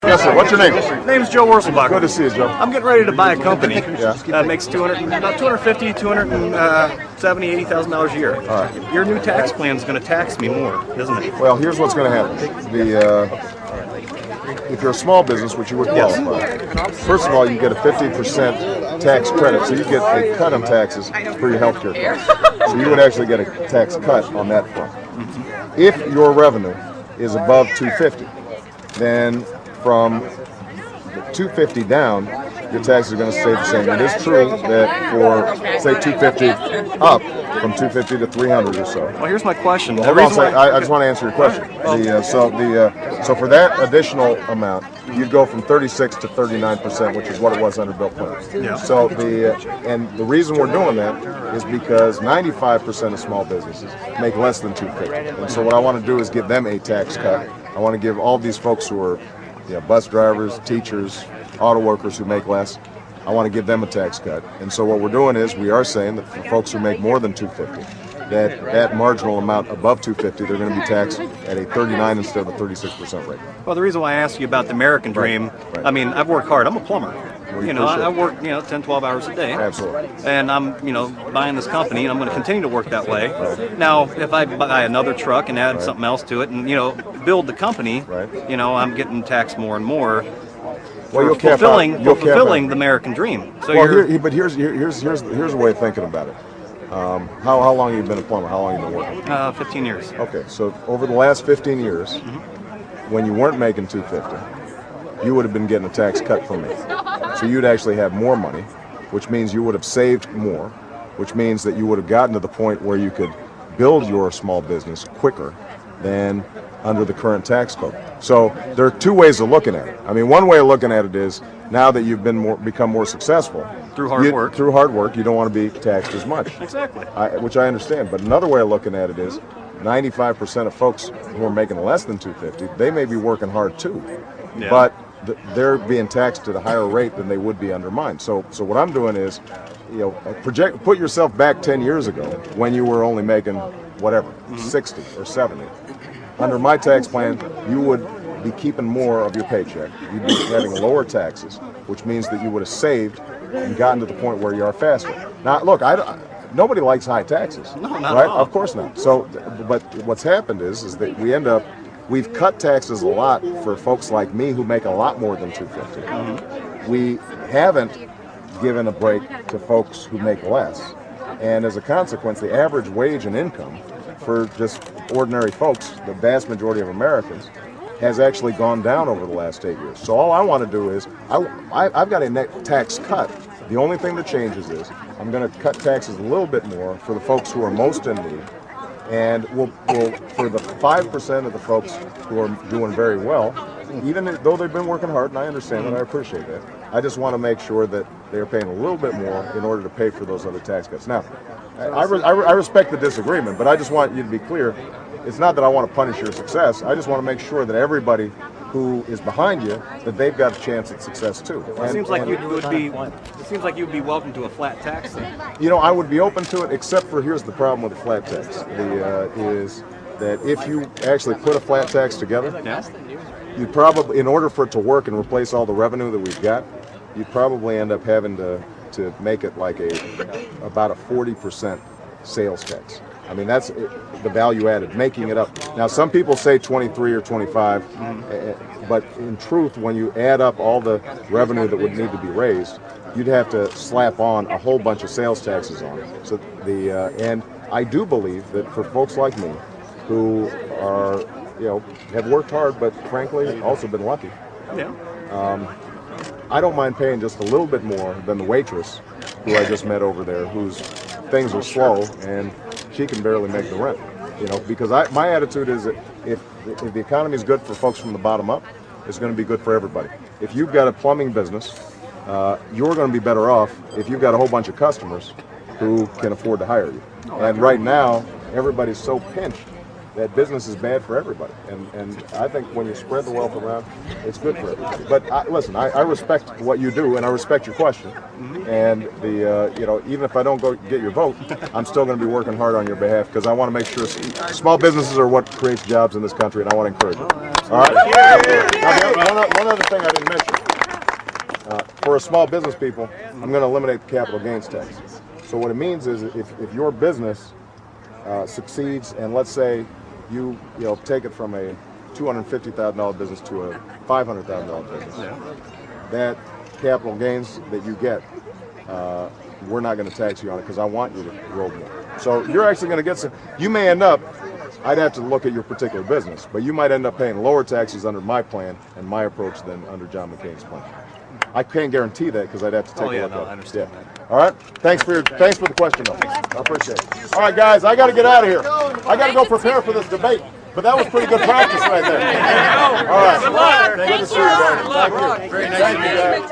Yes, sir. What's your name? Name's Joe Wurzelbach. Good to see you, Joe. I'm getting ready to buy a company Yeah. that makes about $250,000, $270,000, $80,000 a year. All right. Your new tax plan is going to tax me more, isn't it? Well, here's what's going to happen. If you're a small business, which you would qualify, first of all, you get a 50% tax credit, so you get a cut on taxes for your health care costs. So you would actually get a tax cut on that front. If your revenue is above 250, then from the 250 down, your taxes are going to stay the same. It is true that for, say, 250 up, from 250 to 300 or so. Well, here's my question. Hold on a second. I just want to answer your question. So for that additional amount, you'd go from 36 to 39%, which is what it was under Bill Clinton. Yeah. So the reason we're doing that is because 95% of small businesses make less than 250, and so what I want to do is give them a tax cut. I want to give all these folks who are bus drivers, teachers, auto workers who make less, I want to give them a tax cut. And so what we're doing is we are saying that for folks who make more than 250, that marginal amount above 250, they're going to be taxed at a 39 instead of a 36% rate. Well, the reason why I asked you about the American dream, Right. I mean, I've worked hard. I'm a plumber. Well, I work 10, 12 hours a day. Absolutely. And I'm buying this company, and I'm going to continue to work that way. Right. Now, if I buy another truck and add something else to it, and build the company, right. I'm getting taxed more and more. Well, fulfilling the American dream. So but here's a way of thinking about it. How long have you been a plumber? How long have you been working? 15 years. Okay, so over the last 15 years, when you weren't making 250, you would have been getting a tax cut from me. So you'd actually have more money, which means you would have saved more, which means that you would have gotten to the point where you could build your small business quicker than under the current tax code. So there are two ways of looking at it. I mean, one way of looking at it is now that you've become more successul through hard work, you don't want to be taxed as much. Exactly. Which I understand. But another way of looking at it is 95% of folks who are making less than 250, they may be working hard too, but they're being taxed at a higher rate than they would be under mine. So what I'm doing is, put yourself back 10 years ago when you were only making whatever, 60 or 70. Under my tax plan, you would be keeping more of your paycheck. You'd be having lower taxes, which means that you would have saved and gotten to the point where you are faster. Now, look, nobody likes high taxes, no, not right? at all. Of course not. So, but what's happened is that we've cut taxes a lot for folks like me who make a lot more than 250. We haven't given a break to folks who make less, and as a consequence, the average wage and income for just ordinary folks, the vast majority of Americans, has actually gone down over the last 8 years. So all I want to do is, I've got a net tax cut. The only thing that changes is I'm going to cut taxes a little bit more for the folks who are most in need, and we'll for the 5% of the folks who are doing very well, even though they've been working hard, and I understand that, I appreciate that, I just want to make sure that they're paying a little bit more in order to pay for those other tax cuts. Now, I respect the disagreement, but I just want you to be clear. It's not that I want to punish your success. I just want to make sure that everybody who is behind you, that they've got a chance at success too. It seems like you'd be welcome to a flat tax then. I would be open to it, except for here's the problem with the flat tax. Is that if you actually put a flat tax together, you'd probably, in order for it to work and replace all the revenue that we've got, you'd probably end up having to make it like about a 40% sales tax. I mean, that's the value added, making it up. Now, some people say 23 or 25, but in truth, when you add up all the revenue that would need to be raised, you'd have to slap on a whole bunch of sales taxes on it. So and I do believe that for folks like me, who are, have worked hard, but frankly also been lucky. I don't mind paying just a little bit more than the waitress who I just met over there, whose things are slow and she can barely make the rent. Because my attitude is that if the economy is good for folks from the bottom up, it's going to be good for everybody. If you've got a plumbing business, you're going to be better off if you've got a whole bunch of customers who can afford to hire you. And right now, everybody's so pinched that business is bad for everybody, and I think when you spread the wealth around, it's good for everybody. But listen, I respect what you do, and I respect your question. And even if I don't go get your vote, I'm still going to be working hard on your behalf because I want to make sure small businesses are what creates jobs in this country, and I want to encourage it. All right. Now, one other thing I didn't mention. For small business people, I'm going to eliminate the capital gains tax. So what it means is if your business succeeds, and let's say you take it from a $250,000 business to a $500,000 business, that capital gains that you get, we're not going to tax you on it because I want you to grow more. So you're actually going to get some. You may end up. I'd have to look at your particular business, but you might end up paying lower taxes under my plan and my approach than under John McCain's plan. I can't guarantee that because I'd have to take a look at it. I understand that. All right. Thanks for the question, though. I appreciate it. All right, guys, I got to get out of here. I got to go prepare for this debate. But that was pretty good practice right there. All right. Good to see you, guys. Thank you. Thank you, guys.